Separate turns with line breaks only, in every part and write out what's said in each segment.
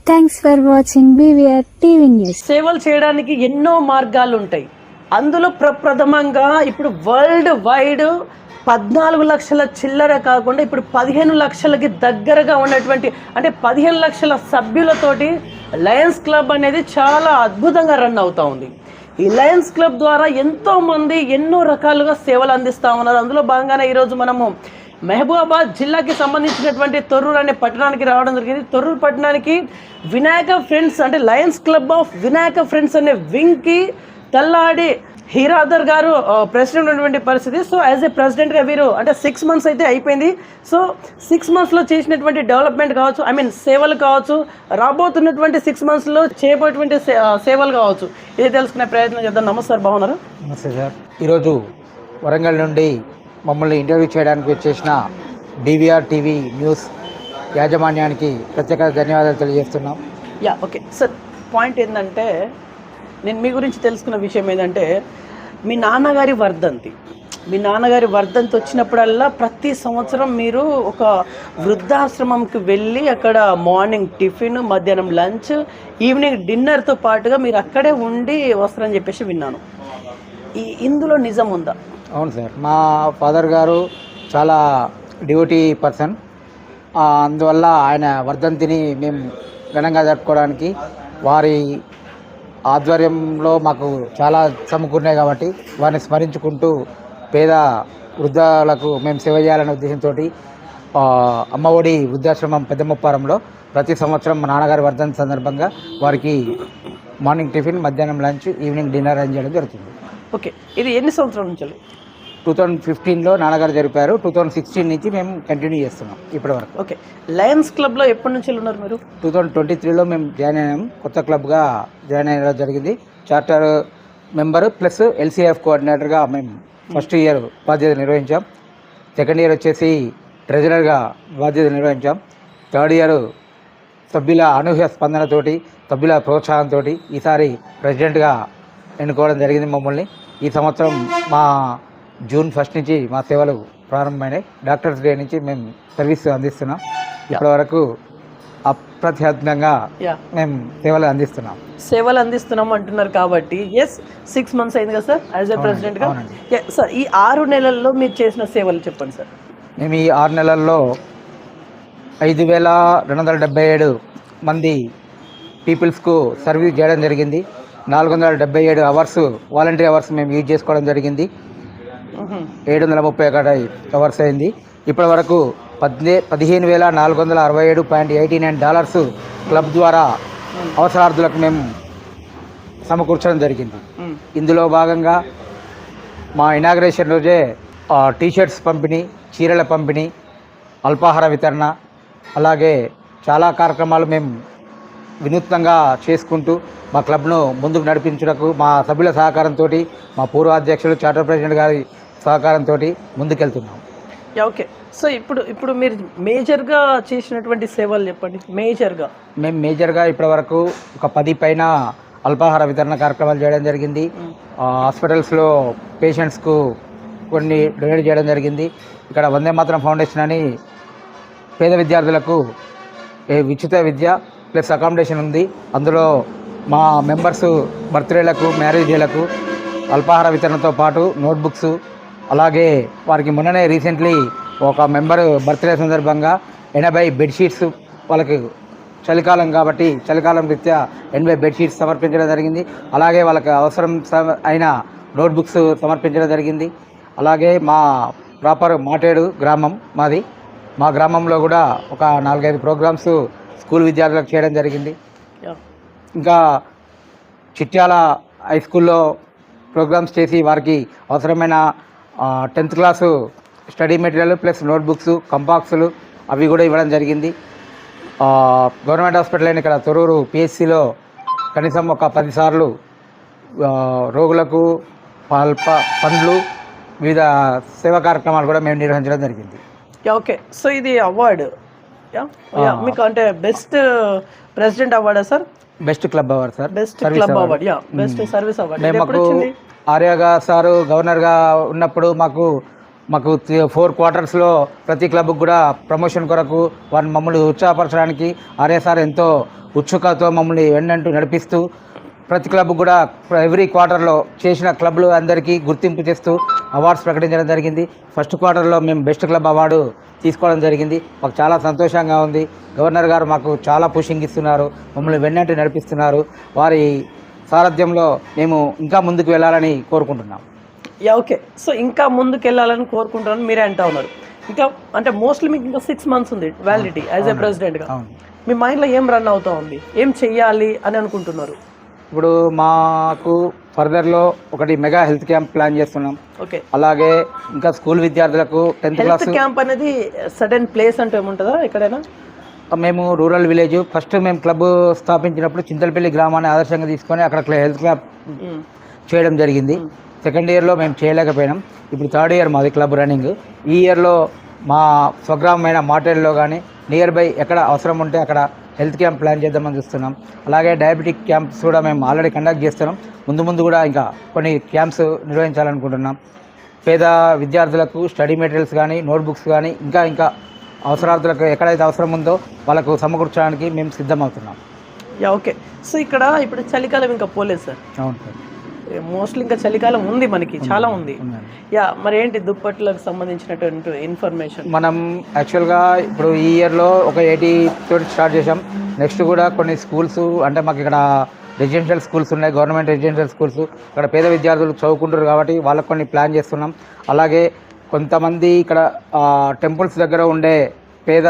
Thanks for watching BVR TV news.
సేవలు చేయడానికి ఎన్నో మార్గాలు ఉంటాయి. అందులో ప్రప్రథమంగా ఇప్పుడు వరల్డ్ వైడ్ 14 లక్షల చిల్లర కాకుండా ఇప్పుడు 15 లక్షలకి దగ్గరగా ఉన్నటువంటి అంటే 15 లక్షల సభ్యులతోటి లయన్స్ క్లబ్ అనేది చాలా అద్భుతంగా రన్ అవుతూ ఉంది. ఈ లయన్స్ క్లబ్ ద్వారా ఎంతోమంది ఎన్నో రకాలుగా సేవలు అందిస్తూ ఉన్నారు. అందులో భాగంగానే ఈరోజు మనము మహబూబాబాద్ జిల్లాకి సంబంధించినటువంటి తొర్రూరు అనే పట్టణానికి రావడం జరిగింది. తొర్రూరు పట్టణానికి వినాయక ఫ్రెండ్స్ అంటే Lions club of Vinayaka friends అనే వింగ్కి తల్లాడి హీరాదర్ గారు ప్రెసిడెంట్ ఉన్నటువంటి పరిస్థితి. సో యాజ్ ఏ ప్రెసిడెంట్గా వీరు అంటే 6 months అయితే అయిపోయింది. సో 6 monthsలో చేసినటువంటి డెవలప్మెంట్ కావచ్చు, సేవలు కావచ్చు, రాబోతున్నటువంటి 6 monthsలో చేయబోయేటువంటి సేవలు కావచ్చు, ఇది తెలుసుకునే ప్రయత్నం చేద్దాం. నమస్తే సార్, బాగున్నారు?
నమస్తే సార్. ఈరోజు వరంగల్ నుండి మమ్మల్ని ఇంటర్వ్యూ చేయడానికి వచ్చేసిన BVR టీవీ న్యూస్ యాజమాన్యానికి ప్రత్యేక ధన్యవాదాలు తెలియజేస్తున్నాం.
ఓకే సార్, పాయింట్ ఏంటంటే నేను మీ గురించి తెలుసుకున్న విషయం ఏంటంటే మీ నాన్నగారి వర్ధంతి వచ్చినప్పుడల్లా ప్రతి సంవత్సరం మీరు ఒక వృద్ధాశ్రమంకి వెళ్ళి అక్కడ మార్నింగ్ టిఫిన్, మధ్యాహ్నం లంచ్, ఈవినింగ్ డిన్నర్తో పాటుగా మీరు అక్కడే ఉండి వస్తారని చెప్పేసి విన్నాను. ఇందులో నిజం ఉందా?
అవును సార్, మా ఫాదర్ గారు చాలా డ్యూటీ పర్సన్. అందువల్ల ఆయన వర్ధంతిని మేము ఘనంగా జరుపుకోవడానికి వారి ఆధ్వర్యంలో మాకు చాలా సమకూరినాయి కాబట్టి వారిని స్మరించుకుంటూ పేద వృద్ధాలకు మేము సేవ చేయాలనే ఉద్దేశంతో అమ్మఒడి వృద్ధాశ్రమం పెద్దముప్పారంలో ప్రతి సంవత్సరం మా నాన్నగారి వర్ధంతి సందర్భంగా వారికి మార్నింగ్ టిఫిన్, మధ్యాహ్నం లంచ్, ఈవినింగ్ డిన్నర్ అరేంజ్ చేయడం జరుగుతుంది.
ఓకే, ఇది ఎన్ని సంవత్సరాల నుంచి?
2015లో నాన్నగారు జరిపారు. 2016 నుంచి మేము కంటిన్యూ చేస్తున్నాం ఇప్పటి వరకు.
ఓకే, లయన్స్ క్లబ్లో ఎప్పటి నుంచి ఉన్నారు మీరు?
2023లో మేము జాయిన్ అయ్యాము. కొత్త క్లబ్గా జాయిన్ అయ్యడం జరిగింది. చార్టర్ మెంబర్ ప్లస్ LCF కోఆర్డినేటర్గా మేము ఫస్ట్ ఇయర్ బాధ్యత నిర్వహించాం. సెకండ్ ఇయర్ వచ్చేసి ట్రెజరర్గా బాధ్యత నిర్వహించాం. థర్డ్ ఇయర్ సభ్యుల అనూహ్య స్పందనతోటి, సభ్యుల ప్రోత్సాహంతో ఈసారి ప్రెసిడెంట్గా ఎన్నుకోవడం జరిగింది మమ్మల్ని. ఈ సంవత్సరం మా June 1 నుంచి మా సేవలు ప్రారంభమైనాయి. డాక్టర్స్ డే నుంచి మేము సర్వీస్ అందిస్తున్నాం. ఇప్పటి వరకు అప్రత్యాత్మకంగా మేము సేవలు అందిస్తున్నాం
అంటున్నారు కాబట్టి 6 months అయింది కదా సార్ యాజ్ ఏ ప్రెసిడెంట్గా. సార్, ఈ 6 నెలల్లో మీరు చేసిన సేవలు చెప్పండి సార్.
మేము ఈ 6 నెలల్లో 5277 మంది పీపుల్స్కు సర్వీస్ చేయడం జరిగింది. 477 అవర్స్ వాలంటీర్ అవర్స్ మేము యూజ్ చేసుకోవడం జరిగింది. 731 అవర్స్ అయింది. ఇప్పటి వరకు $15,467.89 క్లబ్ ద్వారా అవసరార్థులకు మేము సమకూర్చడం జరిగింది. ఇందులో భాగంగా మా ఇనాగ్రేషన్ రోజే టీషర్ట్స్ పంపిణీ, చీరల పంపిణీ, అల్పాహార వితరణ, అలాగే చాలా కార్యక్రమాలు మేము వినూత్నంగా చేసుకుంటూ మా క్లబ్ను ముందుకు నడిపించుటకు మా సభ్యుల సహకారంతో, మా పూర్వ అధ్యక్షులు చార్టర్ ప్రెసిడెంట్ గారి సహకారంతో ముందుకెళ్తున్నాం.
ఓకే, సో ఇప్పుడు మీరు మేజర్గా చేసినటువంటి సేవలు చెప్పండి. మేము
మేజర్గా ఇప్పటి వరకు ఒక 10 పైన అల్పాహార వితరణ కార్యక్రమాలు చేయడం జరిగింది. హాస్పిటల్స్లో పేషెంట్స్కు కొన్ని డొనేట్ చేయడం జరిగింది. ఇక్కడ వందే మాతరం ఫౌండేషన్ అని పేద విద్యార్థులకు ఉచిత విద్య ప్లస్ అకామిడేషన్ ఉంది. అందులో మా మెంబర్స్ బర్త్డేలకు, మ్యారేజ్ డేలకు అల్పాహార వితరణతో పాటు నోట్బుక్స్, అలాగే వారికి మొన్ననే రీసెంట్లీ ఒక మెంబర్ బర్త్డే సందర్భంగా 80 బెడ్షీట్స్, వాళ్ళకి చలికాలం కాబట్టి చలికాలం రీత్యా 80 బెడ్షీట్స్ సమర్పించడం జరిగింది. అలాగే వాళ్ళకి అవసరం అయిన నోట్బుక్స్ సమర్పించడం జరిగింది. అలాగే మా ప్రాపర్ మాటేడు గ్రామం మాది. మా గ్రామంలో కూడా ఒక 4-5 ప్రోగ్రామ్స్ స్కూల్ విద్యార్థులకు చేయడం జరిగింది. ఇంకా చిట్యాల హై స్కూల్లో ప్రోగ్రామ్స్ చేసి వారికి అవసరమైన 10th class study material plus notebooks, కంపాక్సులు అవి కూడా ఇవ్వడం జరిగింది. గవర్నమెంట్ హాస్పిటల్ అయిన ఇక్కడ తొర్రూరు PHCలో కనీసం ఒక 10 సార్లు రోగులకు పండ్లు, వివిధ సేవా కార్యక్రమాలు కూడా మేము నిర్వహించడం జరిగింది.
ఓకే, సో ఇది అవార్డు మీకు అంటే బెస్ట్ ప్రెసిడెంట్ అవార్డా sir?
Best club award sir.
Best club award, best service award.
మాకు ఆర్యగా సారు గవర్నర్గా ఉన్నప్పుడు మాకు మాకు 4 క్వార్టర్స్లో ప్రతి క్లబ్కి కూడా ప్రమోషన్ కొరకు వారిని మమ్మల్ని ఉత్సాహపరచడానికి ఆర్ఎస్ఆర్ ఎంతో ఉత్సుకతో మమ్మల్ని వెన్నంటూ నడిపిస్తూ ప్రతి క్లబ్ కూడా ఎవ్రీ క్వార్టర్లో చేసిన క్లబ్లు అందరికీ గుర్తింపు చేస్తూ అవార్డ్స్ ప్రకటించడం జరిగింది. ఫస్ట్ క్వార్టర్లో మేము బెస్ట్ క్లబ్ అవార్డు తీసుకోవడం జరిగింది. మాకు చాలా సంతోషంగా ఉంది. గవర్నర్ గారు మాకు చాలా పుషింగ్ ఇస్తున్నారు, మమ్మల్ని వెన్నంటి నడిపిస్తున్నారు. వారి సారథ్యంలో మేము ఇంకా ముందుకు వెళ్ళాలని కోరుకుంటున్నాం.
ఓకే, సో ఇంకా ముందుకు వెళ్ళాలని కోరుకుంటున్నాను మీరే అంటా ఉన్నారు. ఇంకా అంటే మోస్ట్లీ మీకు ఇంకా 6 months ఉంది వ్యాలిడిటీ యాజ్ ఏ ప్రెసిడెంట్గా. మీ మైండ్లో ఏం రన్ అవుతా ఉంది, ఏం చెయ్యాలి అని అనుకుంటున్నారు?
ఇప్పుడు మాకు ఫర్దర్లో ఒకటి మెగా హెల్త్ క్యాంప్ ప్లాన్ చేస్తున్నాం.
ఓకే,
అలాగే ఇంకా స్కూల్ విద్యార్థులకు 10th
హెల్త్
క్లాస్
క్యాంప్ అనేది సడన్ ప్లేస్ అంటే ఏముంటుందా ఎక్కడైనా?
మేము రూరల్ విలేజ్ ఫస్ట్ మేము క్లబ్ స్థాపించినప్పుడు చింతలపల్లి గ్రామాన్ని ఆదర్శంగా తీసుకొని అక్కడ హెల్త్ క్యాంప్ చేయడం జరిగింది. సెకండ్ ఇయర్లో మేము చేయలేకపోయినాం. ఇప్పుడు థర్డ్ ఇయర్ మాది క్లబ్ రన్నింగ్. ఈ ఇయర్లో మా స్వగ్రామమైన మాటేరులో కానీ నియర్ బై ఎక్కడ అవసరం ఉంటే అక్కడ హెల్త్ క్యాంప్ ప్లాన్ చేద్దామని చూస్తున్నాం. అలాగే డయాబెటిక్ క్యాంప్స్ కూడా మేము ఆల్రెడీ కండక్ట్ చేస్తున్నాం. ముందు కూడా ఇంకా కొన్ని క్యాంప్స్ నిర్వహించాలనుకుంటున్నాం. పేద విద్యార్థులకు స్టడీ మెటీరియల్స్ కానీ నోట్బుక్స్ కానీ ఇంకా అవసరార్థులకు ఎక్కడైతే అవసరం ఉందో వాళ్ళకు సమకూర్చడానికి మేము సిద్ధమవుతున్నాం.
ఓకే, సో ఇక్కడ ఇప్పుడు చలికాలం ఇంకా పోలేదు సార్.
అవును సార్,
మోస్ట్లీ ఇంకా చలికాలం ఉంది, మనకి చాలా ఉంది. మరి ఏంటి దుప్పట్లకు సంబంధించినటువంటి ఇన్ఫర్మేషన్?
మనం యాక్చువల్గా ఇప్పుడు ఈ ఇయర్లో ఒక 80 తోటి స్టార్ట్ చేసాం. నెక్స్ట్ కూడా కొన్ని స్కూల్స్ అంటే మాకు ఇక్కడ రెసిడెన్షియల్ స్కూల్స్ ఉన్నాయి, గవర్నమెంట్ రెసిడెన్షియల్ స్కూల్స్. ఇక్కడ పేద విద్యార్థులు చదువుకుంటారు కాబట్టి వాళ్ళకు కొన్ని ప్లాన్ చేస్తున్నాం. అలాగే కొంతమంది ఇక్కడ టెంపుల్స్ దగ్గర ఉండే పేద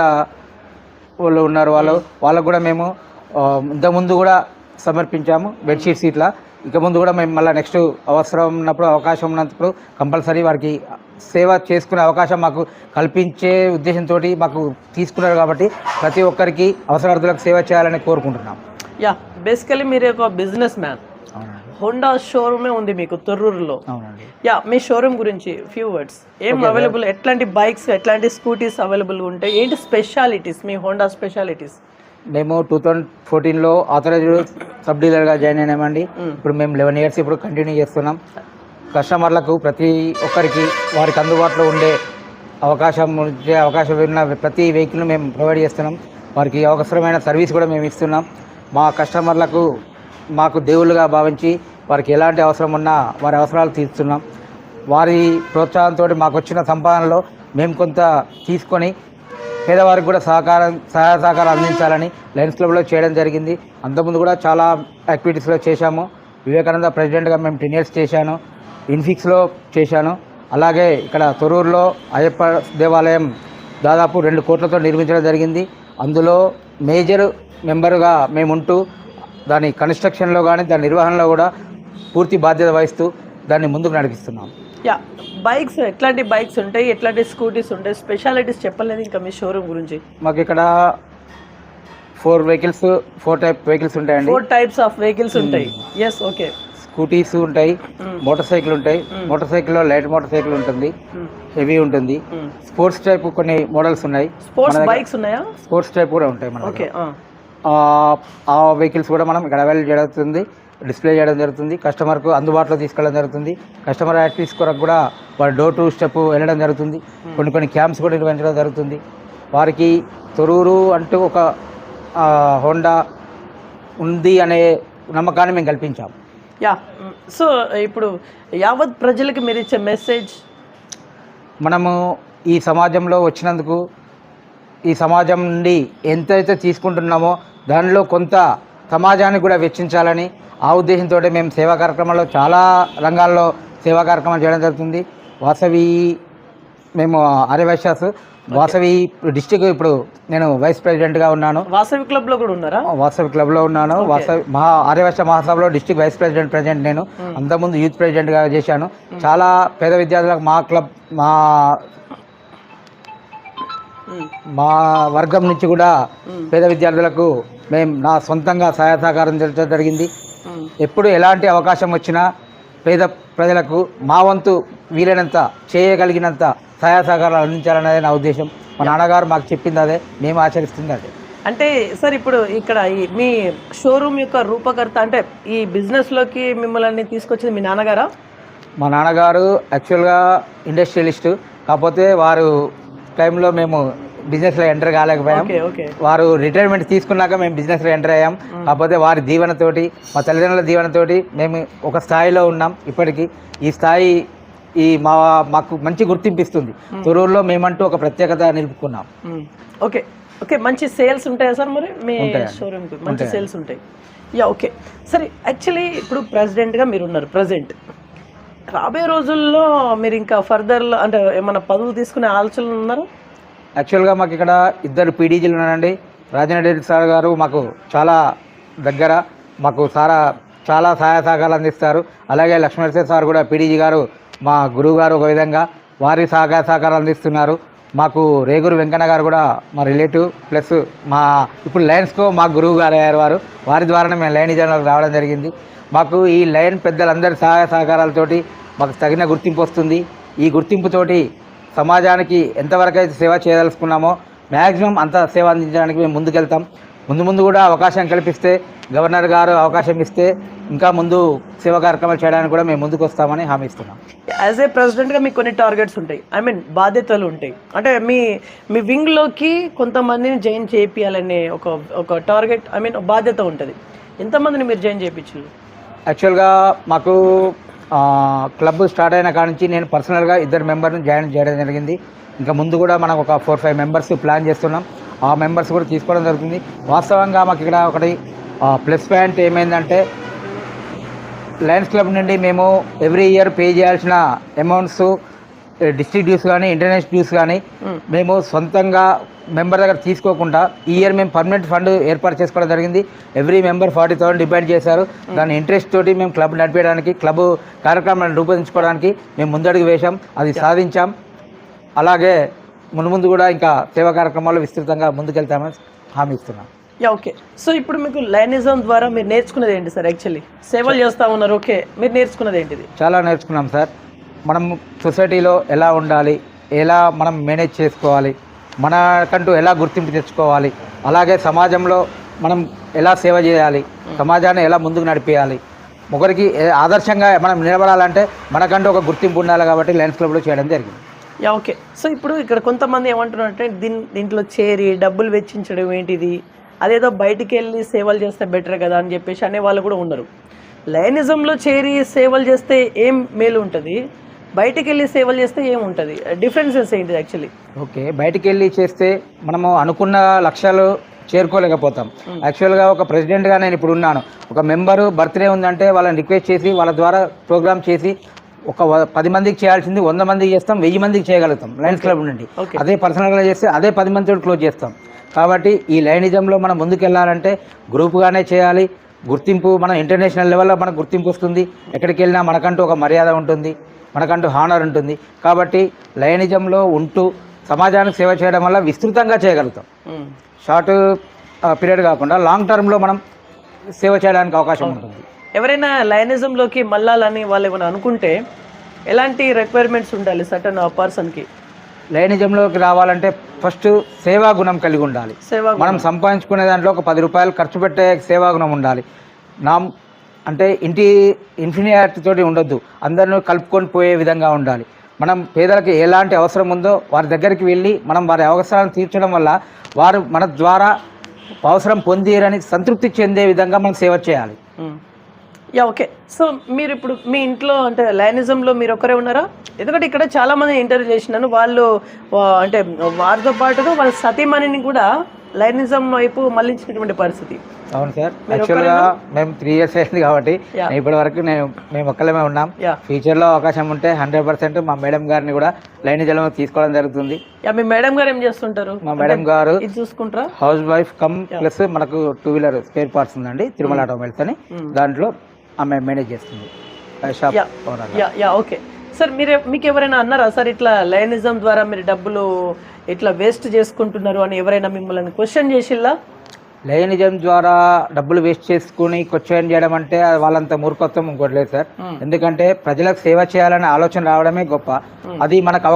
వాళ్ళు ఉన్నారు, వాళ్ళకు కూడా మేము ఇంతకుముందు కూడా సమర్పించాము బెడ్షీట్స్ ఇట్లా. ఇక ముందు కూడా మేము మళ్ళీ నెక్స్ట్ అవసరం ఉన్నప్పుడు అవకాశం ఉన్నప్పుడు కంపల్సరీ వారికి సేవ చేసుకునే అవకాశం మాకు కల్పించే ఉద్దేశంతో మాకు తీసుకున్నారు కాబట్టి ప్రతి ఒక్కరికి అవసరార్థులకు సేవ చేయాలని కోరుకుంటున్నాం.
బేసికలీ మీరు ఒక బిజినెస్ మ్యాన్. హోండా షోరూమే ఉంది మీకు తొర్రూరులో. మీ షోరూమ్ గురించి ఫ్యూ వర్డ్స్. ఏం అవైలబుల్, ఎట్లాంటి బైక్స్ ఎట్లాంటి స్కూటీస్ అవైలబుల్గా ఉంటాయి, ఏంటి స్పెషాలిటీస్ మీ హోండా స్పెషాలిటీస్?
మేము 2014లో ఆథరైజ్డ్ సబ్ డీలర్గా జాయిన్ అయినామండి. ఇప్పుడు మేము 11 years ఇప్పుడు కంటిన్యూ చేస్తున్నాం. కస్టమర్లకు ప్రతి ఒక్కరికి వారికి అందుబాటులో ఉండే అవకాశం ఉన్న ప్రతి వెహికల్ను మేము ప్రొవైడ్ చేస్తున్నాం. వారికి అవసరమైన సర్వీస్ కూడా మేము ఇస్తున్నాం. మా కస్టమర్లకు మాకు దేవుళ్ళుగా భావించి వారికి ఎలాంటి అవసరం ఉన్నా వారి అవసరాలు తీరుస్తున్నాం. వారి ప్రోత్సాహంతో మాకు వచ్చిన సంపాదనలో మేము కొంత తీసుకొని పేదవారికి కూడా సహాయ సహకారం అందించాలని లయన్స్ క్లబ్లో చేయడం జరిగింది. అంతకుముందు కూడా చాలా యాక్టివిటీస్లో చేశాము. వివేకానంద ప్రెసిడెంట్గా మేము 10 years చేశాను. ఇన్ఫిక్స్లో చేశాను. అలాగే ఇక్కడ తొర్రూరులో అయ్యప్ప దేవాలయం దాదాపు 2 కోట్లతో నిర్మించడం జరిగింది. అందులో మేజర్ మెంబర్గా మేము ఉంటూ దాని కన్స్ట్రక్షన్లో కానీ దాని నిర్వహణలో కూడా పూర్తి బాధ్యత వహిస్తూ దాన్ని ముందుకు నడిపిస్తున్నాం.
బైక్స్ ఎట్లాంటి బైక్స్ ఉంటాయి, ఎట్లాంటి స్కూటీస్ ఉంటాయి, స్పెషాలిటీస్ చెప్పలేదు ఇంకా మీ షోరూమ్ గురించి?
మాకు ఇక్కడ 4 type వెహికల్స్ ఉంటాయండి.
4 types ఆఫ్ వెహికల్స్ ఉంటాయి. Yes, okay.
స్కూటీస్ ఉంటాయి, మోటార్ సైకిల్ ఉంటాయి. మోటార్ సైకిల్లో లైట్ మోటార్ సైకిల్ ఉంటుంది, హెవీ ఉంటుంది. స్పోర్ట్స్ టైప్ కొన్ని మోడల్స్ ఉన్నాయి.
స్పోర్ట్స్ బైక్స్ ఉన్నాయా?
స్పోర్ట్స్ టైప్ కూడా ఉంటాయి మన.
ఓకే,
ఆ వెహికల్స్ కూడా మనం ఇక్కడ అవైలబుల్ జరుగుతుంది, డిస్ప్లే చేయడం జరుగుతుంది, కస్టమర్కు అందుబాటులో తీసుకెళ్ళడం జరుగుతుంది. కస్టమర్ యాక్టివిటీస్ కొరకు కూడా వారి డోర్ టు స్టెప్ వెళ్ళడం జరుగుతుంది. కొన్ని క్యాంప్స్ కూడా నిర్వహించడం జరుగుతుంది. వారికి తొర్రూరు అంటూ ఒక హోండా ఉంది అనే నమ్మకాన్ని మేము కల్పించాం.
సో ఇప్పుడు యావత్ ప్రజలకి మీరు ఇచ్చే మెసేజ్?
మనము ఈ సమాజంలో వచ్చినందుకు ఈ సమాజం నుండి ఎంతైతే తీసుకుంటున్నామో దానిలో కొంత సమాజానికి కూడా వెచ్చించాలని ఆ ఉద్దేశంతో మేము సేవా కార్యక్రమాల్లో చాలా రంగాల్లో సేవా కార్యక్రమాలు చేయడం జరుగుతుంది. వాసవి మేము ఆర్యవైశ్యాస్ వాసవి డిస్టిక్ ఇప్పుడు నేను వైస్ ప్రెసిడెంట్గా ఉన్నాను.
వాసవి క్లబ్లో కూడా ఉన్నారా?
వాసవి క్లబ్లో ఉన్నాను. వాసవి ఆర్యవైశ్య మహాసభలో డిస్టిక్ వైస్ ప్రెసిడెంట్ నేను. అంతకుముందు యూత్ ప్రెసిడెంట్గా చేశాను. చాలా పేద విద్యార్థులకు మా వర్గం నుంచి కూడా పేద విద్యార్థులకు మేము నా సొంతంగా సహాయ సహకారం చేయడం జరిగింది. ఎప్పుడు ఎలాంటి అవకాశం వచ్చినా పేద ప్రజలకు మా వంతు వీలైనంత చేయగలిగినంత సహాయ సహకారాలు అందించాలనేది నా ఉద్దేశం. మా నాన్నగారు మాకు చెప్పింది అదే, మేము ఆచరిస్తుంది అదే.
అంటే సార్ ఇప్పుడు ఇక్కడ మీ షోరూమ్ యొక్క రూపకర్త అంటే ఈ బిజినెస్లోకి మిమ్మల్ని తీసుకొచ్చింది మీ నాన్నగారా?
మా నాన్నగారు యాక్చువల్గా ఇండస్ట్రియలిస్టు. కాకపోతే వారు టైంలో మేము బిజినెస్లో ఎంటర్ కాలేకపోయాం.
ఓకే ఓకే
వారు రిటైర్మెంట్ తీసుకున్నాక మేము బిజినెస్లో ఎంటర్ అయ్యాం. కాకపోతే వారి దీవెనతోటి, మా తల్లిదండ్రుల దీవెనతోటి మేము ఒక స్థాయిలో ఉన్నాం. ఇప్పటికీ ఈ స్థాయి మాకు మంచి గుర్తింపు ఇస్తుంది. తొర్రూరులో మేమంటూ ఒక ప్రత్యేకత నిలుపుకున్నాం.
ఓకే ఓకే మంచి సేల్స్ ఉంటాయా సార్ మరి మీ షోరూమ్కి? మంచి సేల్స్ ఉంటాయి. యా ఓకే సరే. యాక్చువల్లీ ఇప్పుడు ప్రెసిడెంట్గా మీరు ఉన్నారు ప్రజెంట్. రాబోయే రోజుల్లో మీరు ఇంకా ఫర్దర్లో అంటే ఏమైనా పదవులు తీసుకునే ఆలోచనలు ఉన్నారా?
యాక్చువల్గా మాకు ఇక్కడ 2 పీడీజీలు ఉన్నారండి. రాజేంద్ర రెడ్డి సార్ గారు మాకు చాలా దగ్గర, మాకు చాలా సహాయ సహకారాలు అందిస్తారు. అలాగే లక్ష్మణ్ సార్ కూడా పీడీజీ గారు మా గురువు గారు, ఒక విధంగా వారి సహకార సహకారాలు అందిస్తున్నారు. మాకు రేగూరు వెంకన్న గారు కూడా మా రిలేటివ్, ప్లస్ మా ఇప్పుడు లయన్స్కో మా గురువు గారు అయ్యారు. వారి ద్వారానే మేము లయన్ జనరల్కి రావడం జరిగింది. మాకు ఈ లయన్ పెద్దలందరి సహాయ సహకారాలతోటి మాకు తగిన గుర్తింపు వస్తుంది. ఈ గుర్తింపుతోటి సమాజానికి ఎంతవరకు అయితే సేవ చేయదలుచుకున్నామో మ్యాక్సిమం అంత సేవ అందించడానికి మేము ముందుకెళ్తాం. ముందు కూడా అవకాశం కల్పిస్తే, గవర్నర్ గారు అవకాశం ఇస్తే ఇంకా ముందు సేవా కార్యక్రమాలు చేయడానికి కూడా మేము ముందుకు వస్తామని హామీ ఇస్తున్నాం.
యాజ్ ఏ ప్రెసిడెంట్గా మీకు కొన్ని టార్గెట్స్ ఉంటాయి, ఐ మీన్ బాధ్యతలు ఉంటాయి. అంటే మీ వింగ్లోకి కొంతమందిని జాయిన్ చేయించాలనే ఒక టార్గెట్, ఐ మీన్ బాధ్యత ఉంటుంది. ఎంతమందిని మీరు జాయిన్ చేయించారు?
యాక్చువల్గా మాకు క్లబ్ స్టార్ట్ అయిన కాడ నుంచి నేను పర్సనల్గా 2 మెంబర్ని జాయిన్ చేయడం జరిగింది. ఇంకా ముందు కూడా మనకు ఒక 4-5 మెంబర్స్ ప్లాన్ చేస్తున్నాం. ఆ మెంబర్స్ కూడా తీసుకోవడం జరుగుతుంది. వాస్తవంగా మాకు ఇక్కడ ఒకటి ప్లస్ పాయింట్ ఏమైందంటే, లయన్స్ క్లబ్ నుండి మేము ఎవ్రీ ఇయర్ పే చేయాల్సిన అమౌంట్స్, డిస్ట్రిక్ట్ డ్యూస్ కానీ ఇంటర్నేషనల్ డ్యూస్ కానీ మేము సొంతంగా మెంబర్ దగ్గర తీసుకోకుండా ఈ ఇయర్ మేము పర్మనెంట్ ఫండ్ ఏర్పాటు చేసుకోవడం జరిగింది. ఎవ్రీ మెంబర్ 40,000 డిపెండ్ చేశారు. దాని ఇంట్రెస్ట్ తోటి మేము క్లబ్ నడిపేయడానికి, క్లబ్ కార్యక్రమాలను రూపొందించుకోవడానికి మేము ముందడుగు వేశాం. అది సాధించాం. అలాగే ముందు కూడా ఇంకా సేవా కార్యక్రమాలు విస్తృతంగా ముందుకెళ్తామని హామీ ఇస్తున్నాం.
Yeah okay. సో ఇప్పుడు మీకు లయనిజం ద్వారా మీరు నేర్చుకున్నది ఏంటి సార్? యాక్చువల్లీ సేవలు చేస్తూ ఉన్నారు, ఓకే, మీరు నేర్చుకున్నది ఏంటిది?
చాలా నేర్చుకున్నాం సార్. మనం సొసైటీలో ఎలా ఉండాలి, ఎలా మనం మేనేజ్ చేసుకోవాలి, మనకంటూ ఎలా గుర్తింపు తెచ్చుకోవాలి, అలాగే సమాజంలో మనం ఎలా సేవ చేయాలి, సమాజాన్ని ఎలా ముందుకు నడిపేయాలి, ఒకరికి ఆదర్శంగా మనం నిలబడాలంటే మనకంటూ ఒక గుర్తింపు ఉండాలి. కాబట్టి లయన్స్ క్లబ్లో చేయడం జరిగింది.
Yeah okay. సో ఇప్పుడు ఇక్కడ కొంతమంది ఏమంటున్నారంటే దీంట్లో చేరి డబ్బులు వెచ్చించడం ఏంటిది, అదేదో బయటికి వెళ్ళి సేవలు చేస్తే బెటర్ కదా అని చెప్పేసి అనే వాళ్ళు కూడా ఉన్నారు. లయనిజంలో చేరి సేవలు చేస్తే ఏం మేలు ఉంటుంది, బయటికి వెళ్ళి సేవలు చేస్తే ఏముంటుంది, డిఫరెన్సెస్ ఏంటి యాక్చువల్లీ?
ఓకే, బయటికి వెళ్ళి చేస్తే మనము అనుకున్న లక్ష్యాలు చేరుకోలేకపోతాం. యాక్చువల్గా ఒక ప్రెసిడెంట్గా నేను ఇప్పుడు ఉన్నాను. ఒక మెంబరు బర్త్డే ఉందంటే వాళ్ళని రిక్వెస్ట్ చేసి వాళ్ళ ద్వారా ప్రోగ్రామ్ చేసి ఒక 10 మందికి చేయాల్సింది 100 మందికి చేస్తాం, 1000 మందికి చేయగలుగుతాం లయన్స్ క్లబ్ నుండి. అదే పర్సనల్గా చేస్తే అదే 10 మందితో క్లోజ్ చేస్తాం. కాబట్టి ఈ లయనిజంలో మనం ముందుకెళ్ళాలంటే గ్రూప్గానే చేయాలి. గుర్తింపు మనం ఇంటర్నేషనల్ లెవెల్లో మనకు గుర్తింపు వస్తుంది. ఎక్కడికి వెళ్ళినా మనకంటూ ఒక మర్యాద ఉంటుంది, మనకంటూ హానర్ ఉంటుంది. కాబట్టి లయనిజంలో ఉంటూ సమాజానికి సేవ చేయడం వల్ల విస్తృతంగా చేయగలుగుతాం. షార్ట్ పీరియడ్ కాకుండా లాంగ్ టర్మ్లో మనం సేవ చేయడానికి అవకాశం ఉంటుంది.
ఎవరైనా లయనిజంలోకి మళ్ళాలని వాళ్ళు ఏమైనా అనుకుంటే ఎలాంటి రిక్వైర్మెంట్స్ ఉండాలి సర్టన్ పర్సన్కి?
లయనిజంలోకి రావాలంటే ఫస్ట్ సేవా గుణం కలిగి ఉండాలి. మనం సంపాదించుకునే దాంట్లో ఒక 10 రూపాయలు ఖర్చు పెట్టే సేవా గుణం ఉండాలి. అంటే ఇన్ఫినియారిటీ తోటి ఉండొద్దు, అందరినీ కలుపుకొని పోయే విధంగా ఉండాలి. మనం పేదలకు ఎలాంటి అవసరం ఉందో వారి దగ్గరికి వెళ్ళి మనం వారి అవసరాలను తీర్చడం వల్ల వారు మన ద్వారా అవసరం పొందిరని సంతృప్తి చెందే విధంగా మనం సేవ చేయాలి.
Yeah okay. సో మీరు ఇప్పుడు మీ ఇంట్లో అంటే లయనిజంలో మీరు ఒకరే ఉన్నారా? ఎందుకంటే ఇక్కడ చాలా మంది ఇంటర్వ్యూ చేసినాను, వాళ్ళు అంటే వారితో పాటుగా వాళ్ళ సతీమణిని కూడా లయనిజం వైపు మళ్ళించినటువంటి పరిస్థితి.
అవును సార్, యాక్చువల్గా మేము 3 years అయింది కాబట్టి ఇప్పటి వరకు మేము ఒక్కలేమే ఉన్నాం. ఫ్యూచర్లో అవకాశం ఉంటే 100% మా మేడం గారిని కూడా లయనిజంలో తీసుకోవడం జరుగుతుంది.
మీ మేడం గారు ఏం చేస్తుంటారు?
మా మేడం గారు
ఇది చూసుకుంటారా,
హౌస్ వైఫ్ కమ్ ప్లస్ మనకు 2-wheeler స్పేర్ పార్ట్స్ ఉందండి, తిరుమల ఆటోమొబైల్స్ అని, దాంట్లో ఆమె మేనేజ్ చేస్తుంది.
ఓకే సార్, మీకు ఎవరైనా అన్నారా సార్ ఇట్లా లయనిజం ద్వారా మీరు డబ్బులు ఇట్లా వేస్ట్ చేసుకుంటున్నారు అని ఎవరైనా మిమ్మల్ని క్వశ్చన్ చేసిల్లా?
లయనిజం ద్వారా డబ్బులు వేస్ట్ చేసుకుని క్వశ్చన్ చేయడం అంటే వాళ్ళంత మూర్ఖత్వం ఇంకోటి లేదు సార్. ఎందుకంటే ప్రజలకు సేవ చేయాలనే ఆలోచన రావడమే గొప్ప. అది మనకు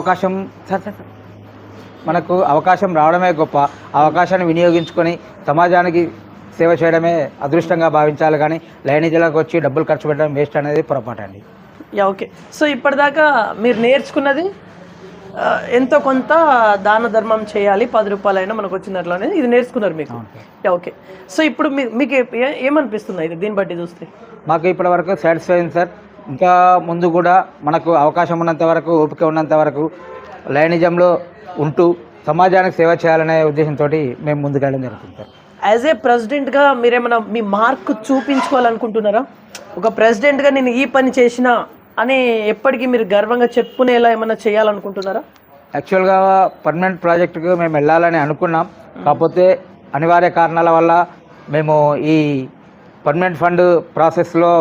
అవకాశం రావడమే గొప్ప. అవకాశాన్ని వినియోగించుకొని సమాజానికి సేవ చేయడమే అదృష్టంగా భావించాలి. కానీ లయనిజంలోకి వచ్చి డబ్బులు ఖర్చు పెట్టడం వేస్ట్ అనేది పొరపాటు అండి.
ఓకే. సో ఇప్పటిదాకా మీరు నేర్చుకున్నది ఎంతో కొంత దాన ధర్మం చేయాలి, 10 రూపాయలైనా మనకు వచ్చినట్లు అనేది ఇది నేర్చుకున్నారు మీకు. ఓకే, సో ఇప్పుడు మీకు ఏమనిపిస్తుంది ఇది దీన్ని బట్టి చూస్తే?
మాకు ఇప్పటి వరకు సాటిస్ఫై అయింది సార్. ఇంకా ముందు కూడా మనకు అవకాశం ఉన్నంత వరకు, ఓపిక ఉన్నంత వరకు లైనిజంలో ఉంటూ సమాజానికి సేవ చేయాలనే ఉద్దేశంతో మేము ముందుకెళ్ళడం జరుగుతుంది సార్.
యాజ్ ఏ ప్రెసిడెంట్గా మీరేమైనా మీ మార్క్ చూపించుకోవాలనుకుంటున్నారా? ఒక ప్రెసిడెంట్గా నేను ఈ పని చేసిన అని ఎప్పటికీ మీరు గర్వంగా చెప్పుకునేలా ఏమైనా చేయాలనుకుంటున్నారా?
యాక్చువల్గా పర్మనెంట్ ప్రాజెక్టుకు మేము వెళ్ళాలని అనుకున్నాం. కాకపోతే అనివార్య కారణాల వల్ల మేము ఈ పర్మనెంట్ ఫండ్ ప్రాసెస్లో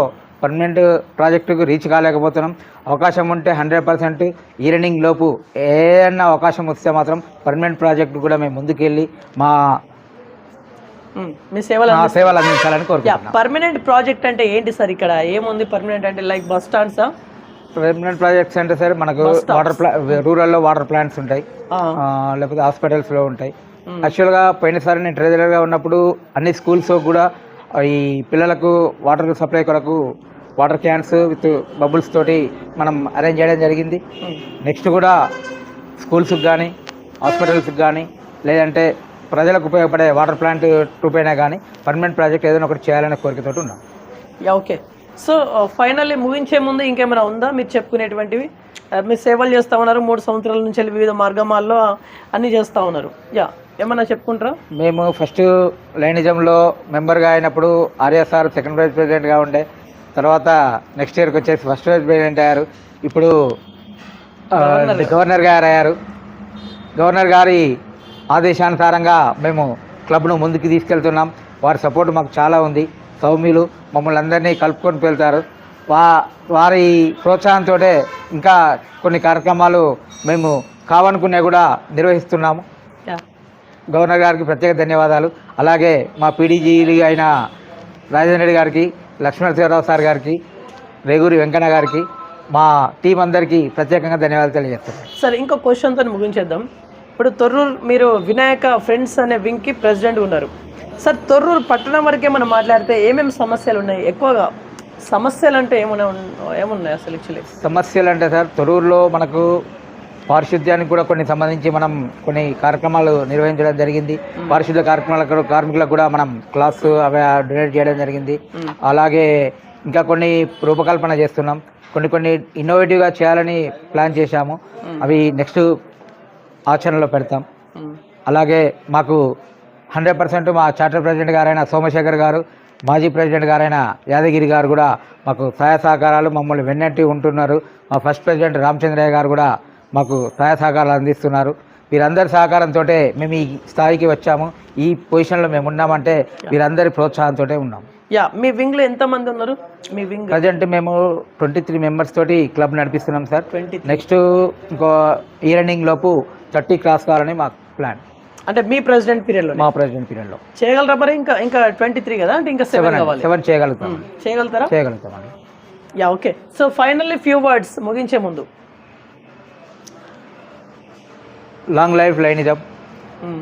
పర్మనెంట్ ప్రాజెక్టుకు రీచ్ కాలేకపోతున్నాం. అవకాశం ఉంటే 100% ఈ రన్నింగ్ లోపు ఏదన్నా అవకాశం వస్తే మాత్రం పర్మనెంట్ ప్రాజెక్టు కూడా మేము ముందుకెళ్ళి
మీ సేవలు
అందించాలని కోరుకుంటున్నాం.
పర్మనెంట్ ప్రాజెక్ట్ అంటే ఏంటి సార్? ఇక్కడ ఏముంది పర్మనెంట్ అంటే? లైక్ బస్ స్టాండ్సా?
పర్మనెంట్ ప్రాజెక్ట్స్ అంటే సార్ మనకు రూరల్లో వాటర్ ప్లాంట్స్ ఉంటాయి, లేకపోతే హాస్పిటల్స్లో ఉంటాయి. యాక్చువల్గా పోయినసారి నేను ట్రెజరర్గా ఉన్నప్పుడు అన్ని స్కూల్స్ కూడా ఈ పిల్లలకు వాటర్ సప్లై కొరకు వాటర్ క్యాన్స్ విత్ బబుల్స్ తోటి మనం అరేంజ్ చేయడం జరిగింది. నెక్స్ట్ కూడా స్కూల్స్కి కానీ హాస్పిటల్స్కి కానీ లేదంటే ప్రజలకు ఉపయోగపడే వాటర్ ప్లాంట్ రూపేనా కానీ పర్మనెంట్ ప్రాజెక్ట్ ఏదైనా ఒకటి చేయాలనే కోరికతో ఉన్నాం.
ఓకే, సో ఫైనల్లీ ముగించే ముందు ఇంకేమైనా ఉందా మీరు చెప్పుకునేటువంటివి? మీరు సేవలు చేస్తూ ఉన్నారు 3 సంవత్సరాల నుంచి వివిధ మార్గమాల్లో అన్నీ చేస్తూ ఉన్నారు. ఏమన్నా చెప్పుకుంటారా?
మేము ఫస్ట్ లైనిజంలో మెంబర్గా అయినప్పుడు ఆర్ఎస్ఆర్ సెకండ్ వైస్ ప్రెసిడెంట్గా ఉండే, తర్వాత నెక్స్ట్ ఇయర్కి వచ్చేసి ఫస్ట్ వైస్ ప్రెసిడెంట్ అయ్యారు. ఇప్పుడు గవర్నర్ గారు అయ్యారు. గవర్నర్ గారి ఆదేశానుసారంగా మేము క్లబ్ను ముందుకు తీసుకెళ్తున్నాం. వారి సపోర్ట్ మాకు చాలా ఉంది. సౌమ్యులు మమ్మల్ని అందరినీ కలుపుకొని వెళ్తారు. వారి ప్రోత్సాహంతో ఇంకా కొన్ని కార్యక్రమాలు మేము కావనుకునే కూడా నిర్వహిస్తున్నాము. గవర్నర్ గారికి ప్రత్యేక ధన్యవాదాలు. అలాగే మా పీడీజీలు అయిన రాజేంద్ర రెడ్డి గారికి, లక్ష్మణశివరావు సార్ గారికి, రేగూరి వెంకన్న గారికి, మా టీం అందరికీ ప్రత్యేకంగా ధన్యవాదాలు తెలియజేస్తున్నాను.
సరే, ఇంకో క్వశ్చన్తో ముగించేద్దాం. ఇప్పుడు తొర్రూరు మీరు వినాయక ఫ్రెండ్స్ అనే వింగ్కి ప్రెసిడెంట్ ఉన్నారు సార్. తొర్రూరు పట్టణం వరకే మనం మాట్లాడితే ఏమేమి సమస్యలు ఉన్నాయి? ఎక్కువగా సమస్యలు అంటే ఏమున్నాయి అసలు? యాక్చువల్లీ
సమస్యలు అంటే సార్, తొర్రూరులో మనకు పారిశుద్ధ్యానికి కూడా సంబంధించి మనం కొన్ని కార్యక్రమాలు నిర్వహించడం జరిగింది. పారిశుద్ధ్య కార్మికులకు కూడా మనం క్లాస్ అవి డొనేట్ చేయడం జరిగింది. అలాగే ఇంకా కొన్ని రూపకల్పన చేస్తున్నాం. కొన్ని ఇన్నోవేటివ్గా చేయాలని ప్లాన్ చేశాము. అవి నెక్స్ట్ ఆచరణలో పెడతాం. అలాగే మాకు 100% మా చార్టర్ ప్రెసిడెంట్ గారైన సోమశేఖర్ గారు, మాజీ ప్రెసిడెంట్ గారైన యాదగిరి గారు కూడా మాకు సహాయ సహకారాలు మమ్మల్ని వెన్నట్టి ఉంటున్నారు. మా ఫస్ట్ ప్రెసిడెంట్ రామచంద్రయ్య గారు కూడా మాకు సహాయ సహకారాలు అందిస్తున్నారు. వీరందరి సహకారంతో మేము ఈ స్థాయికి వచ్చాము. ఈ పొజిషన్లో మేము ఉన్నామంటే వీరందరి ప్రోత్సాహంతో ఉన్నాము.
మీ వింగ్లో ఎంతమంది ఉన్నారు? మీ వింగ్
ప్రజెంట్ మేము 23 మెంబర్స్ తోటి క్లబ్ నడిపిస్తున్నాం సార్. నెక్స్ట్ ఇంకో ఈ రన్నింగ్ లోపు 30 క్రాస్ కావాలని మాకు ప్లాన్.
అంటే మీ ప్రెసిడెంట్ పీరియడ్లో?
మా ప్రెసిడెంట్ పీరియడ్లో.
చేయగలరా మరి? ఇంకా 23 కదా, అంటే ఇంకా 7 కావాలి.
7 చేయగలుగుతాం.
చేయగలుగుతామండి. Okay, so finally few words ముగించే ముందు.
లాంగ్ లైఫ్ లైనిజం.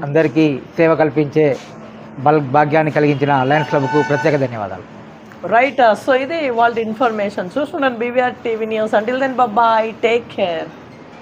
అందరికీ సేవ కల్పించే భాగ్యాన్ని కలిగించిన లయన్స్ క్లబ్కు ప్రత్యేక ధన్యవాదాలు.
రైట్, సో ఇది వాళ్ళ ఇన్ఫర్మేషన్. చూస్తున్నాను BVR TV news. Until then bye, take care.